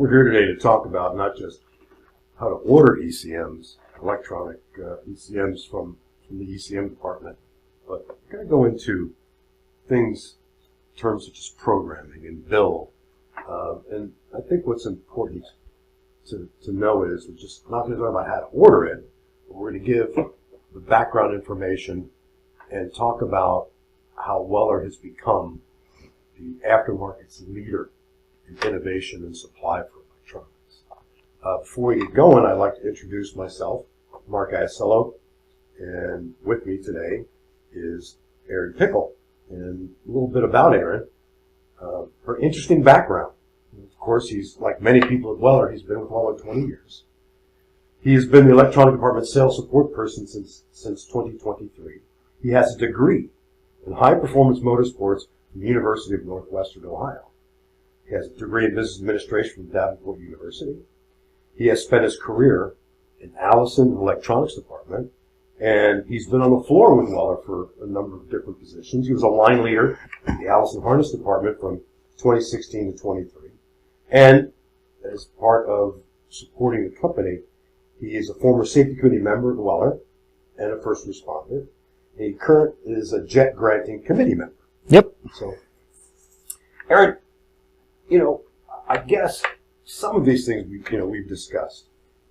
We're here today to talk about not just how to order ECMs, electronic ECMs from the ECM department, but we're going to go into things, terms such as programming and build. And I think what's important to know is we're just not going to talk about how to order it, but we're going to give the background information and talk about how Weller has become the aftermarket's leader in innovation and supply for electronics. Before we get going, I'd like to introduce myself, Mark Iasello, and with me today is Erin Pickle. And a little bit about Erin, her interesting background. Of course, he's like many people at Weller, he's been with Weller 20 years. He has been the electronic department sales support person since 2023. He has a degree in high-performance motorsports from the University of Northwestern Ohio. He has a degree in business administration from Davenport University. He has spent his career in Allison Electronics Department, and he's been on the floor with Weller for a number of different positions. He was a line leader in the Allison Harness Department from 2016 to 23. And as part of supporting the company, he is a former safety committee member at Weller and a first responder. He currently is a jet granting committee member. Yep. So, Erin, I guess some of these things we've discussed,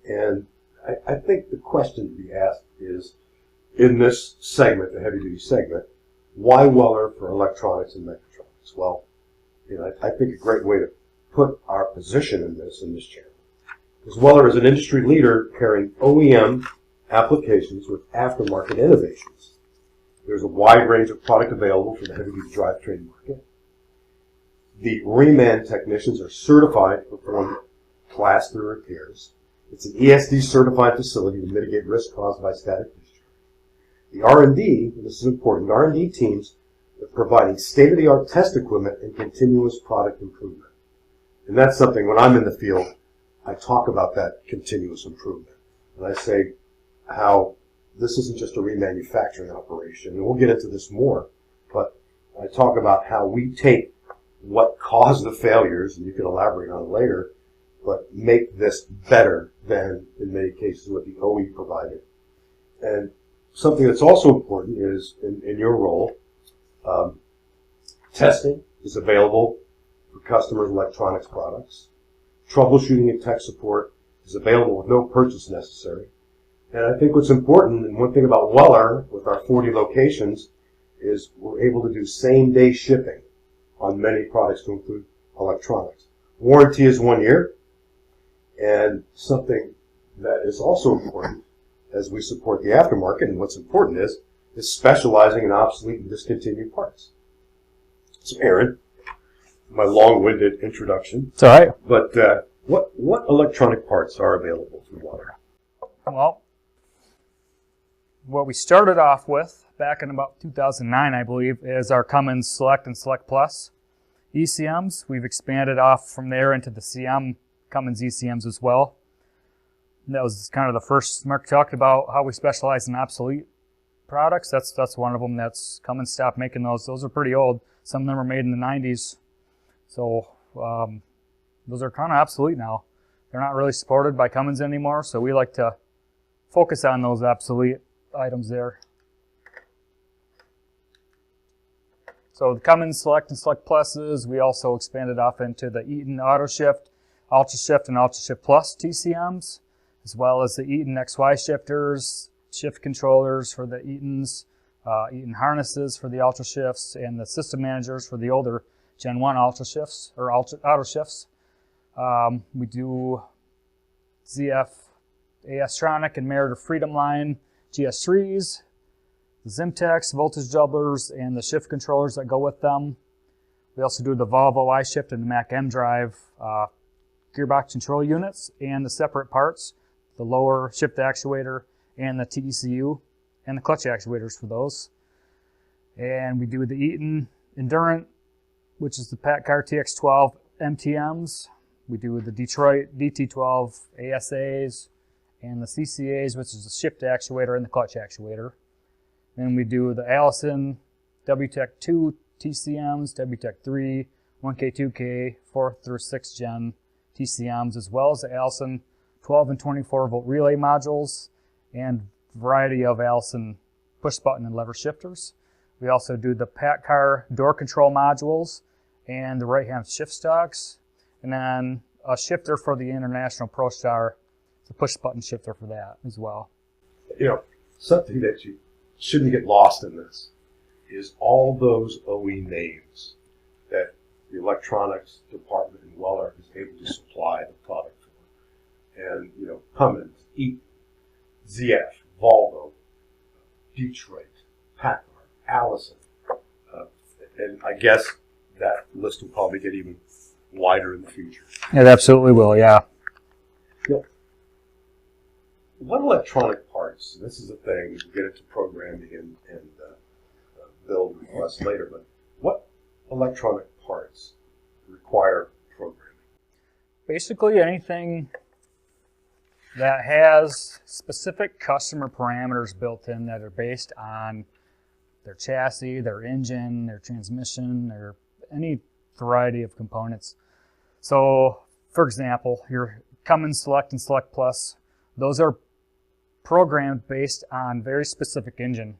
and I think the question to be asked is, in this segment, the heavy-duty segment, why Weller for electronics and mechatronics? Well, I think a great way to put our position in this channel is Weller is an industry leader pairing OEM applications with aftermarket innovations. There's a wide range of product available for the heavy-duty drivetrain market. The Reman technicians are certified to perform Class 3 repairs. It's an ESD certified facility to mitigate risk caused by static discharge. The R&D, and this is important, R&D teams are providing state-of-the-art test equipment and continuous product improvement. And that's something, when I'm in the field, I talk about that continuous improvement. And I say how this isn't just a remanufacturing operation, and we'll get into this more, but I talk about how we take what caused the failures, and you can elaborate on it later, but make this better than, in many cases, what the OE provided. And something that's also important is, in your role, testing is available for customers' electronics products. Troubleshooting and tech support is available with no purchase necessary. And I think what's important, and one thing about Weller, with our 40 locations, is we're able to do same-day shipping on many products to include electronics. Warranty is 1 year, and something that is also important as we support the aftermarket, and what's important is specializing in obsolete and discontinued parts. So, Erin, my long-winded introduction. It's all right. But what electronic parts are available from Weller? Well, what we started off with back in about 2009, I believe, is our Cummins Select and Select Plus ECMs. We've expanded off from there into the Cummins ECMs as well. And that was kind of the first. Mark talked about how we specialize in obsolete products. That's one of them. That's Cummins stopped making those. Those are pretty old. Some of them were made in the 90s. So those are kind of obsolete now. They're not really supported by Cummins anymore, so we like to focus on those obsolete items there. So the Cummins Select and Select Pluses, we also expanded off into the Eaton Auto Shift, Ultra Shift, and Ultra Shift Plus TCMs, as well as the Eaton XY shifters, shift controllers for the Eatons, Eaton harnesses for the Ultra Shifts, and the system managers for the older Gen 1 Ultra Shifts, or Auto Shifts. We do ZF Astronic and Meritor Freedom Line GS3s, the Zimtex voltage doublers, and the shift controllers that go with them. We also do the Volvo I-Shift and the Mac M Drive gearbox control units and the separate parts, the lower shift actuator and the TECU and the clutch actuators for those. And we do the Eaton Endurant, which is the PACCAR TX12 MTMs. We do the Detroit DT12 ASAs and the CCAs, which is the shift actuator and the clutch actuator. Then we do the Allison WTEC 2 TCMs, WTEC 3, 1K, 2K, 4th through 6th gen TCMs, as well as the Allison 12 and 24 volt relay modules and variety of Allison push button and lever shifters. We also do the Pat car door control modules and the right hand shift stocks, and then a shifter for the International ProStar, the push button shifter for that as well. You know, something that you shouldn't get lost in this is all those OE names that the electronics department in Weller is able to supply the product for. And, you know, Cummins, Eaton, ZF, Volvo, Detroit, Packard, Allison, and I guess that list will probably get even wider in the future. It absolutely will, yeah. You know, what electronic parts, this is a thing, we'll get into programming and build requests later, but what electronic parts require programming? Basically anything that has specific customer parameters built in that are based on their chassis, their engine, their transmission, or any variety of components. So, for example, your Cummins Select and Select Plus, those are programmed based on very specific engine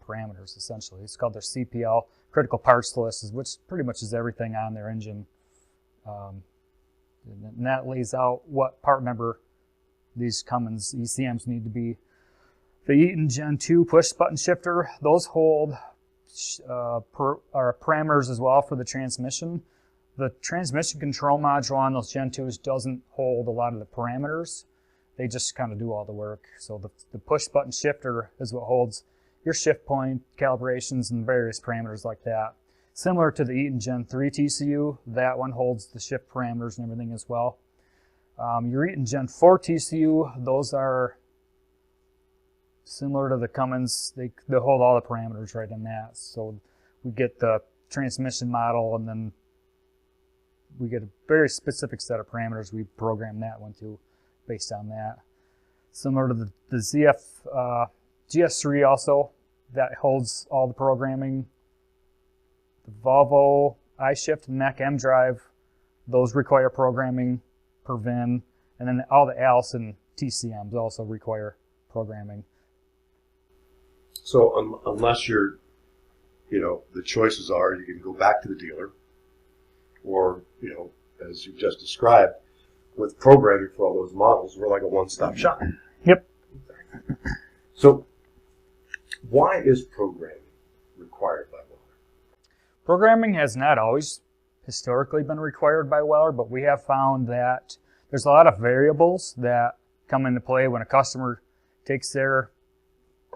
parameters, essentially. It's called their CPL, critical parts list, which pretty much is everything on their engine. And that lays out what part number these Cummins ECMs need to be. The Eaton Gen 2 push button shifter, those hold parameters as well for the transmission. The transmission control module on those Gen 2s doesn't hold a lot of the parameters. They just kind of do all the work. So the push button shifter is what holds your shift point, calibrations, and various parameters like that. Similar to the Eaton Gen 3 TCU, that one holds the shift parameters and everything as well. Your Eaton Gen 4 TCU, those are similar to the Cummins. They hold all the parameters right in that. So we get the transmission model, and then we get a very specific set of parameters. We program that one too, based on that. Similar to the ZF GS3 also, that holds all the programming. The Volvo iShift and Mac M drive, those require programming per VIN, and then all the Allison TCMs also require programming. So unless you're, you know, the choices are you can go back to the dealer, or, you know, as you just described, with programming for all those models, we're like a one-stop shop. Yep. So why is programming required by Weller? Programming has not always historically been required by Weller, but we have found that there's a lot of variables that come into play when a customer takes their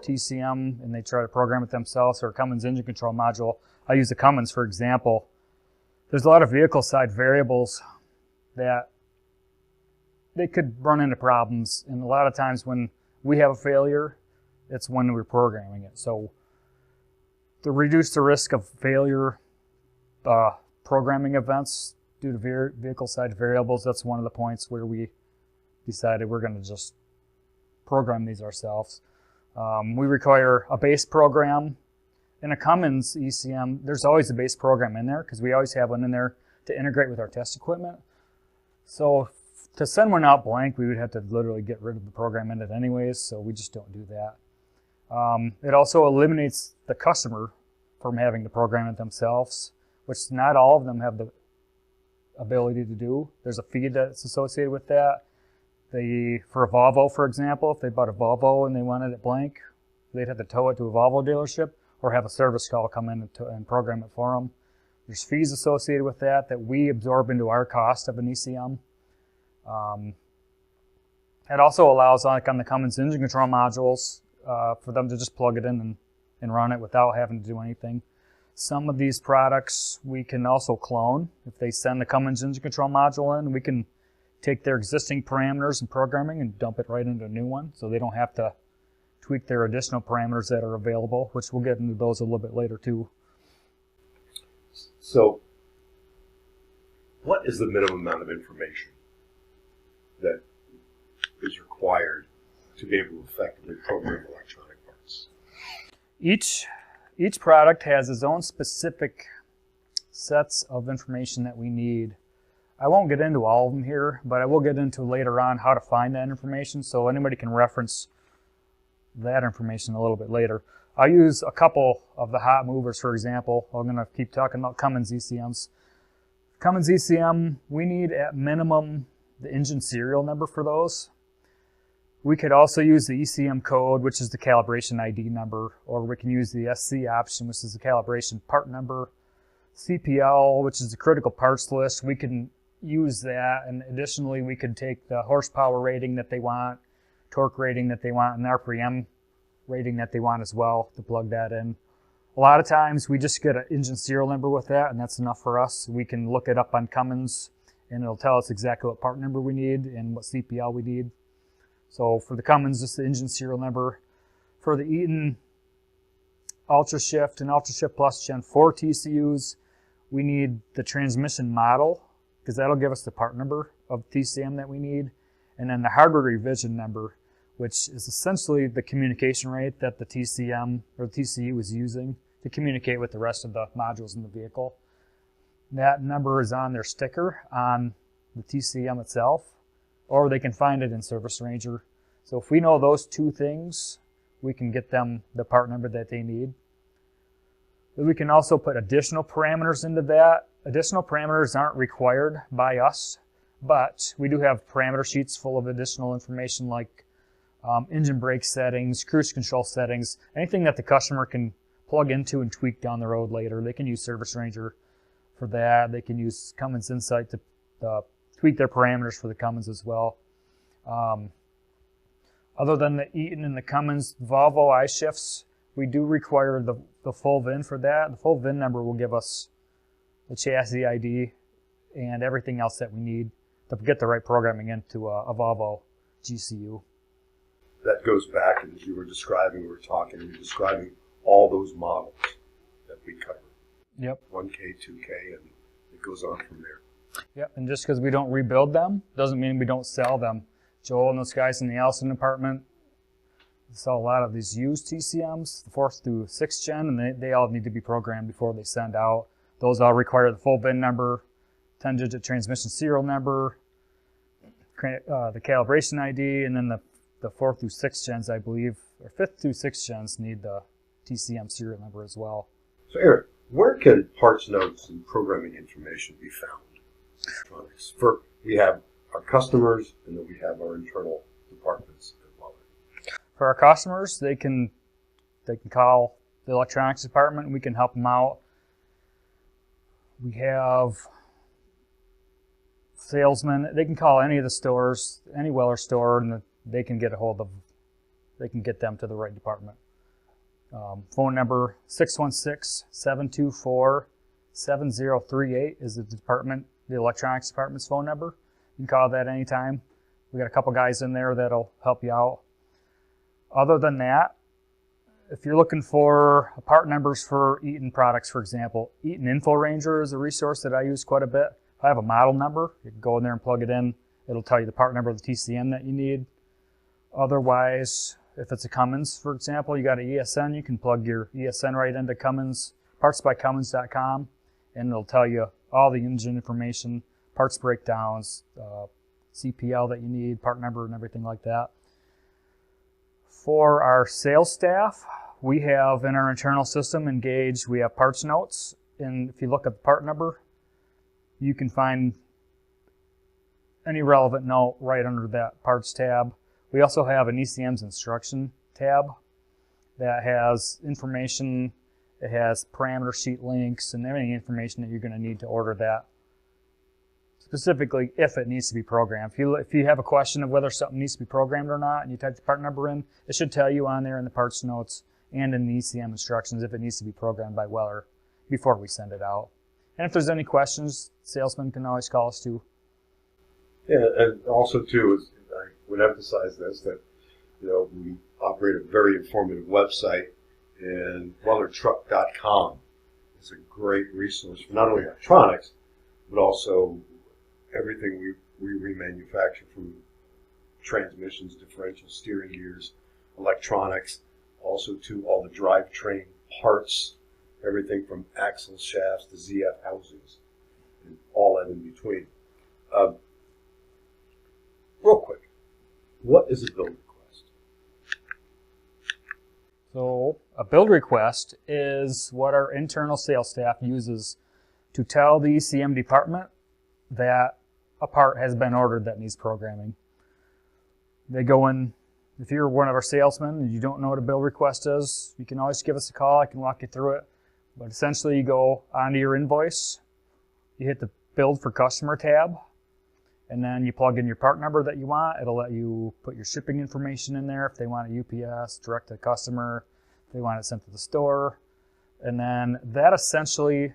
TCM and they try to program it themselves, or a Cummins engine control module. I use the Cummins for example. There's a lot of vehicle side variables that they could run into problems, and a lot of times when we have a failure, it's when we're programming it. So to reduce the risk of failure programming events due to vehicle side variables, that's one of the points where we decided we're going to just program these ourselves. We require a base program. In a Cummins ECM, there's always a base program in there because we always have one in there to integrate with our test equipment. So to send one out blank, we would have to literally get rid of the program in it anyways, so we just don't do that. It also eliminates the customer from having to program it themselves, which not all of them have the ability to do. There's a fee that's associated with that. For a Volvo, for example, if they bought a Volvo and they wanted it blank, they'd have to tow it to a Volvo dealership or have a service call come in and program it for them. There's fees associated with that we absorb into our cost of an ECM. It also allows, like on the Cummins engine control modules, for them to just plug it in and run it without having to do anything. Some of these products we can also clone. If they send the Cummins engine control module in, we can take their existing parameters and programming and dump it right into a new one, so they don't have to tweak their additional parameters that are available, which we'll get into those a little bit later too. So what is the minimum amount of information that is required to be able to effectively program electronic parts? Each product has its own specific sets of information that we need. I won't get into all of them here, but I will get into later on how to find that information, so anybody can reference that information a little bit later. I'll use a couple of the hot movers, for example. I'm going to keep talking about Cummins ECMs. Cummins ECM, we need at minimum the engine serial number for those. We could also use the ECM code, which is the calibration ID number, or we can use the SC option, which is the calibration part number. CPL, which is the critical parts list, we can use that, and additionally we could take the horsepower rating that they want, torque rating that they want, and RPM rating that they want as well to plug that in. A lot of times we just get an engine serial number with that, and that's enough for us. We can look it up on Cummins and it'll tell us exactly what part number we need and what CPL we need. So for the Cummins, just the engine serial number. For the Eaton Ultra Shift and Ultra Shift Plus Gen 4 TCUs, we need the transmission model, because that'll give us the part number of TCM that we need, and then the hardware revision number, which is essentially the communication rate that the TCM or the TCU is using to communicate with the rest of the modules in the vehicle. That number is on their sticker on the TCM itself, or they can find it in Service Ranger. So if we know those two things, we can get them the part number that they need. But we can also put additional parameters into that. Additional parameters aren't required by us, but we do have parameter sheets full of additional information like engine brake settings, cruise control settings, anything that the customer can plug into and tweak down the road later. They can use Service Ranger for that. They can use Cummins Insight to tweak their parameters for the Cummins as well. Other than the Eaton and the Cummins Volvo iShifts, we do require the full VIN for that. The full VIN number will give us the chassis ID and everything else that we need to get the right programming into a Volvo GCU. That goes back, and as you were describing, you're describing all those models that we cover. Yep. 1K, 2K, and it goes on from there. Yep, and just because we don't rebuild them doesn't mean we don't sell them. Joel and those guys in the Allison department sell a lot of these used TCMs, the 4th through 6th gen, and they all need to be programmed before they send out. Those all require the full VIN number, 10-digit transmission serial number, the calibration ID, and then the 4th through 6th gens, I believe, or 5th through 6th gens need the TCM serial number as well. So Eric, where can parts notes and programming information be found? Electronics. We have our customers, and then we have our internal departments as well. For our customers, they can call the electronics department. We can help them out. We have salesmen. They can call any of the stores, any Weller store, and they can get a hold of. They can get them to the right department. Phone number 616-724-7038 is the electronics department's phone number. You can call that anytime. We got a couple guys in there that'll help you out. Other than that, if you're looking for part numbers for Eaton products, for example, Eaton Info Ranger is a resource that I use quite a bit. If I have a model number, you can go in there and plug it in. It'll tell you the part number of the TCM that you need. Otherwise, if it's a Cummins, for example, you got an ESN, you can plug your ESN right into Cummins, partsbycummins.com, and it'll tell you all the engine information, parts breakdowns, CPL that you need, part number, and everything like that. For our sales staff, we have in our internal system Engage, we have parts notes, and if you look at the part number, you can find any relevant note right under that parts tab. We also have an ECM's instruction tab that has information. It has parameter sheet links and any information that you're going to need to order that. Specifically, if it needs to be programmed. If you have a question of whether something needs to be programmed or not, and you type the part number in, it should tell you on there in the parts notes and in the ECM instructions if it needs to be programmed by Weller before we send it out. And if there's any questions, salesmen can always call us too. Yeah, and also too, I would emphasize this, that we operate a very informative website, and WellerTruck.com is a great resource for not only electronics, but also everything we remanufacture, from transmissions, differential steering gears, electronics, also to all the drivetrain parts, everything from axle shafts to ZF housings, and all that in between. Real quick, what is a build request? So a build request is what our internal sales staff uses to tell the ECM department that a part has been ordered that needs programming. They go in, if you're one of our salesmen and you don't know what a build request is, you can always give us a call. I can walk you through it. But essentially you go onto your invoice, you hit the build for customer tab, and then you plug in your part number that you want. It'll let you put your shipping information in there if they want a UPS, direct to customer, if they want it sent to the store. And then that essentially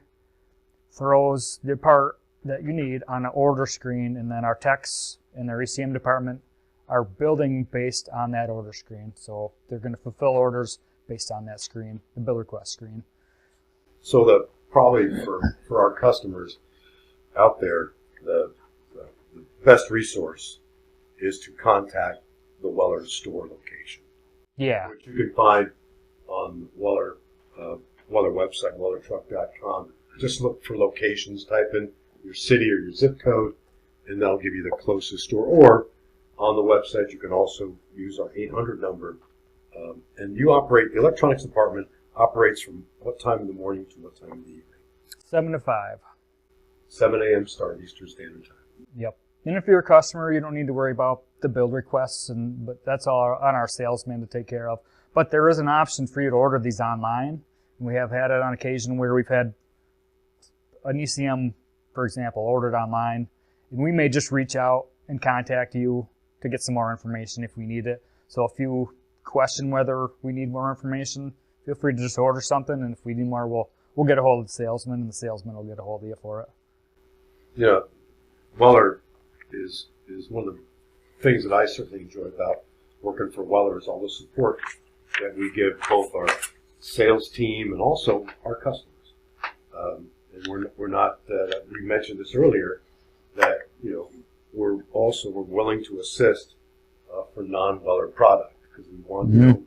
throws the part that you need on an order screen, and then our techs in their ECM department are building based on that order screen. So they're going to fulfill orders based on that screen, the build request screen. So the probably for our customers out there, the best resource is to contact the Weller store location. Yeah. Which you can find on Weller website, wellertruck.com. Just look for locations, type in your city or your zip code, and that'll give you the closest store. Or on the website, you can also use our 800 number. And you operate, the electronics department operates from what time in the morning to what time in the evening? 7 to 5. 7 a.m. start, Eastern Standard Time. Yep. And if you're a customer, you don't need to worry about the build requests, but that's all on our salesman to take care of. But there is an option for you to order these online. We have had it on occasion where we've had an ECM, for example, ordered online, and we may just reach out and contact you to get some more information if we need it. So if you question whether we need more information, feel free to just order something, and if we need more, we'll get a hold of the salesman, and the salesman will get a hold of you for it. Yeah, Weller is one of the things that I certainly enjoy about working for Weller is all the support that we give both our sales team and also our customers. And we're not. We mentioned this earlier that we're willing to assist for non-Weller product because we want to know.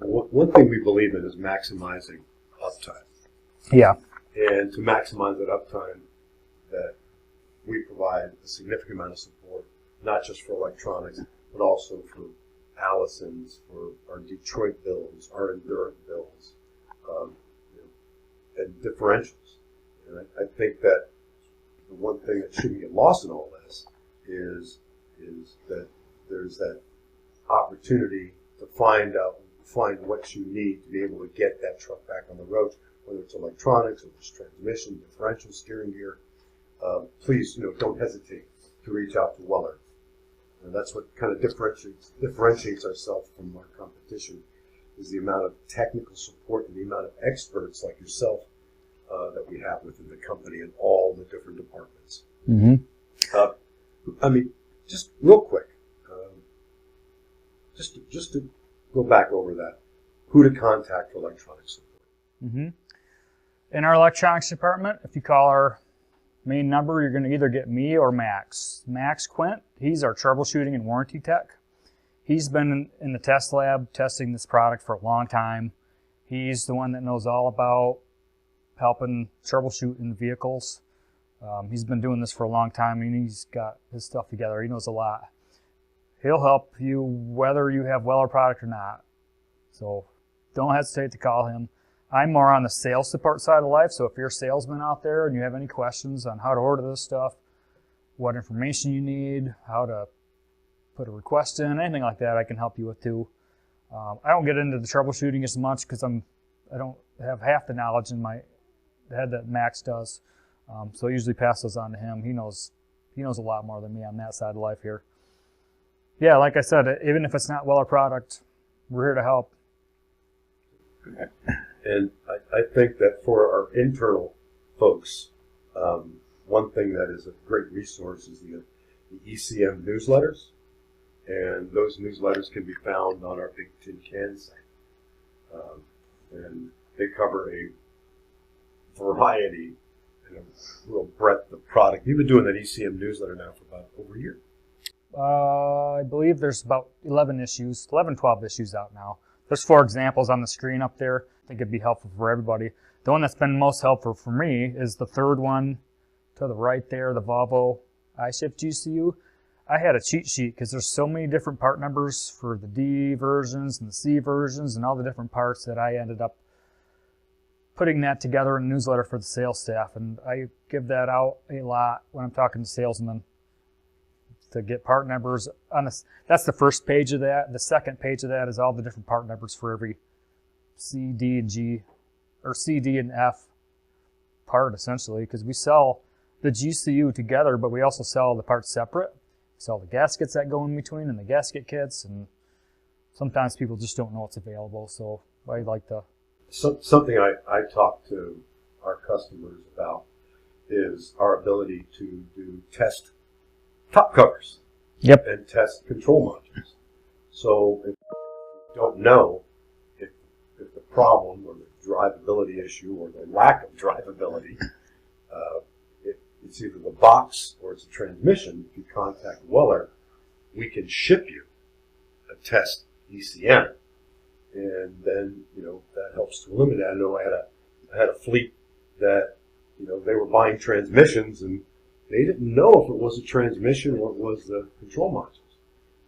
One thing we believe in is maximizing uptime. Yeah. And to maximize that uptime, that we provide a significant amount of support, not just for electronics, but also for Allison's, for our Detroit bills, our Endurant bills, and differentials. And I think that the one thing that shouldn't get lost in all this is that there's that opportunity to find what you need to be able to get that truck back on the road, whether it's electronics or it's transmission, differential, steering gear. Please, don't hesitate to reach out to Weller. And that's what kind of differentiates ourselves from our competition, is the amount of technical support and the amount of experts like yourself that we have within the company in all the different departments. Mm-hmm. Just real quick, just to go back over that, who to contact for electronic support. Mm-hmm. In our electronics department, if you call our main number, you're going to either get me or Max. Max Quint, he's our troubleshooting and warranty tech. He's been in the test lab testing this product for a long time. He's the one that knows all about helping troubleshoot in vehicles. He's been doing this for a long time, and he's got his stuff together. He knows a lot. He'll help you whether you have Weller product or not. So don't hesitate to call him. I'm more on the sales support side of life, so if you're a salesman out there and you have any questions on how to order this stuff, what information you need, how to put a request in, anything like that, I can help you with too. I don't get into the troubleshooting as much because I don't have half the knowledge in my head that Max does. So I usually pass those on to him. He knows a lot more than me on that side of life here. Yeah, like I said, even if it's not Weller product, we're here to help. And I think that for our internal folks, one thing that is a great resource is the ECM newsletters. And those newsletters can be found on our Big Tin Can site. And they cover a variety and a real breadth of product. You've been doing that ECM newsletter now for about over a year. I believe there's about 12 issues out now. There's 4 examples on the screen up there. I think it'd be helpful for everybody. The one that's been most helpful for me is the third one to the right there, the Volvo iShift GCU, I had a cheat sheet because there's so many different part numbers for the D versions and the C versions and all the different parts that I ended up putting that together in a newsletter for the sales staff. And I give that out a lot when I'm talking to salesmen to get part numbers. That's the first page of that. The second page of that is all the different part numbers for every C, D, and G, or C, D, and F part, essentially, because we sell the GCU together, but we also sell the parts separate. We sell the gaskets that go in between and the gasket kits, and sometimes people just don't know what's available, so I like to... Something I talk to our customers about is our ability to do test top covers. Yep. And test control modules. So if you don't know if the problem or the drivability issue or the lack of drivability, it's either the box or it's a transmission, if you contact Weller, we can ship you a test ECM. And then, that helps to eliminate that. I know I had a fleet that, they were buying transmissions and they didn't know if it was a transmission or it was the control modules.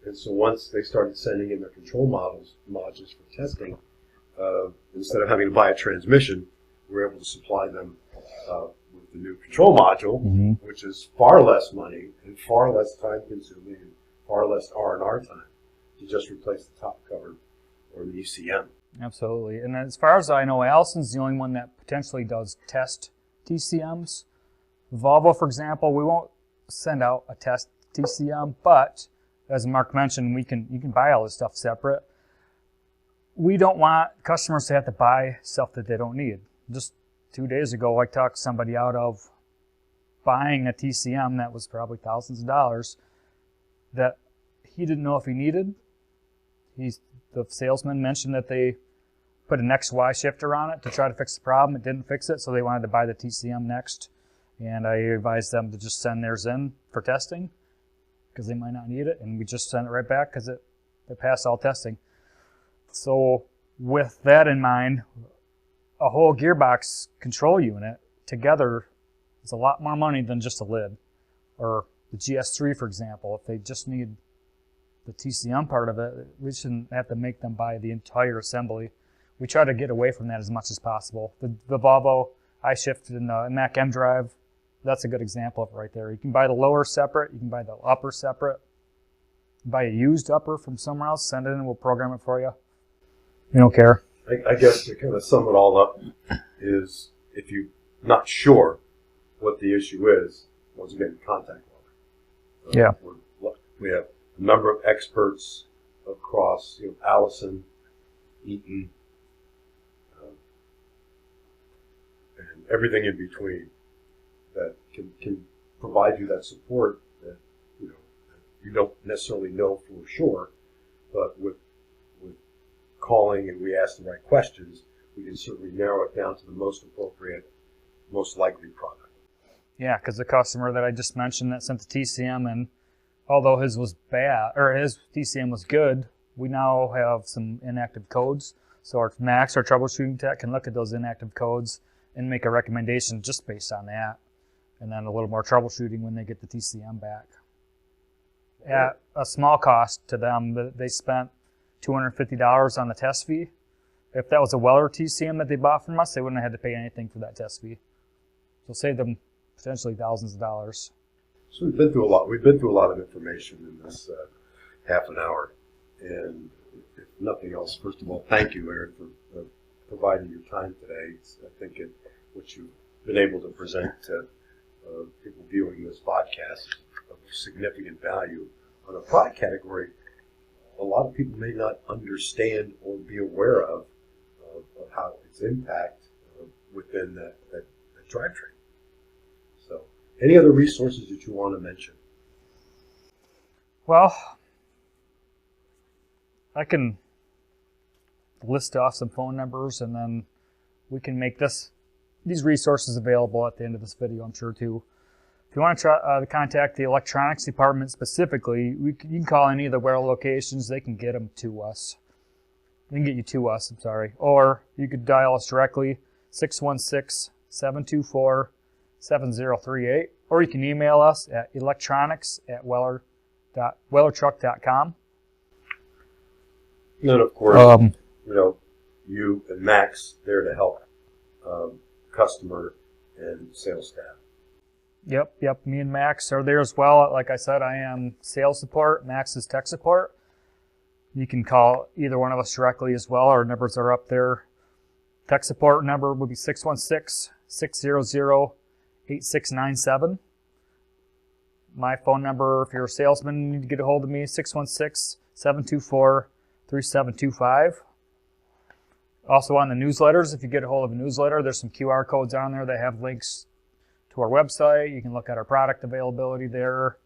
And so once they started sending in their control modules for testing, instead of having to buy a transmission, we were able to supply them with the new control module, which is far less money and far less time consuming and far less R&R time to just replace the top cover or the ECM. Absolutely. And as far as I know, Allison's the only one that potentially does test TCMs. Volvo, for example, we won't send out a test TCM, but as Mark mentioned, you can buy all this stuff separate. We don't want customers to have to buy stuff that they don't need. Just 2 days ago, I talked somebody out of buying a TCM that was probably thousands of dollars that he didn't know if he needed. The salesman mentioned that they put an XY shifter on it to try to fix the problem. It didn't fix it, so they wanted to buy the TCM next. And I advised them to just send theirs in for testing because they might not need it. And we just sent it right back because it passed all testing. So with that in mind, a whole gearbox control unit together is a lot more money than just a lid. Or the GS3, for example, if they just need the TCM part of it, we shouldn't have to make them buy the entire assembly. We try to get away from that as much as possible. The Volvo iShift and the Mac M drive, that's a good example of it right there. You can buy the lower separate, you can buy the upper separate, buy a used upper from somewhere else, send it in, we'll program it for you. We don't care. I guess to kind of sum it all up is if you're not sure what the issue is, once again, contact Weller. Yeah. We have a number of experts across Allison, Eaton, and everything in between that can provide you that support that you don't necessarily know for sure, but with calling and we ask the right questions, we can certainly narrow it down to the most appropriate, most likely product. Yeah, because the customer that I just mentioned that sent the TCM in, although his was bad, or his TCM was good, we now have some inactive codes. So our Max, our troubleshooting tech, can look at those inactive codes and make a recommendation just based on that. And then a little more troubleshooting when they get the TCM back. At a small cost to them, they spent $250 on the test fee. If that was a Weller TCM that they bought from us, they wouldn't have had to pay anything for that test fee. So save them potentially thousands of dollars. So we've been through a lot. We've been through a lot of information in this half an hour. And if nothing else, first of all, thank you, Aaron, for providing your time today. I think what you've been able to present to people viewing this podcast is of significant value on a product category a lot of people may not understand or be aware of how its impact within that drivetrain. So, any other resources that you want to mention? Well, I can list off some phone numbers, and then we can make these resources available at the end of this video, I'm sure, too. If you want to try to contact the electronics department specifically, you can call any of the Weller locations. They can get them to us. They can get you to us, I'm sorry. Or you could dial us directly, 616-724-7038, or you can email us at electronics@wellertruck.com. And then, of course, you and Max there to help customer and sales staff. Yep. Me and Max are there as well. Like I said, I am sales support. Max is tech support. You can call either one of us directly as well. Our numbers are up there. Tech support number would be 616-600-8697. My phone number, if you're a salesman and you need to get a hold of me, 616-724-3725. Also on the newsletters, if you get a hold of a newsletter, there's some QR codes on there that have links to our website. You can look at our product availability there.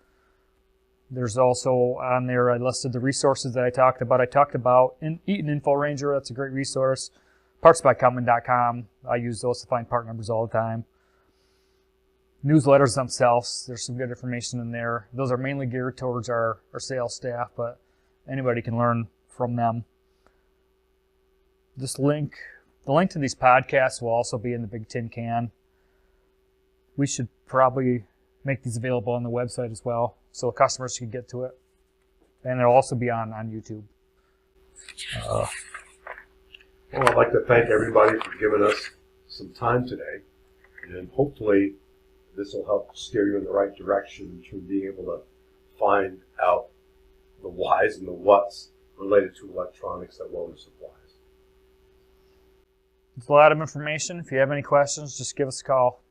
There's also on there, I listed the resources that I talked about. I talked about Eaton Info Ranger. That's a great resource. Partsbycummins.com. I use those to find part numbers all the time. Newsletters themselves, there's some good information in there. Those are mainly geared towards our sales staff, but anybody can learn from them. The link to these podcasts will also be in the big tin can. We should probably make these available on the website as well, so customers can get to it. And it'll also be on YouTube. Well, I'd like to thank everybody for giving us some time today, and hopefully this will help steer you in the right direction in terms of being able to find out the whys and the whats related to electronics that Weller supplies. It's a lot of information. If you have any questions, just give us a call.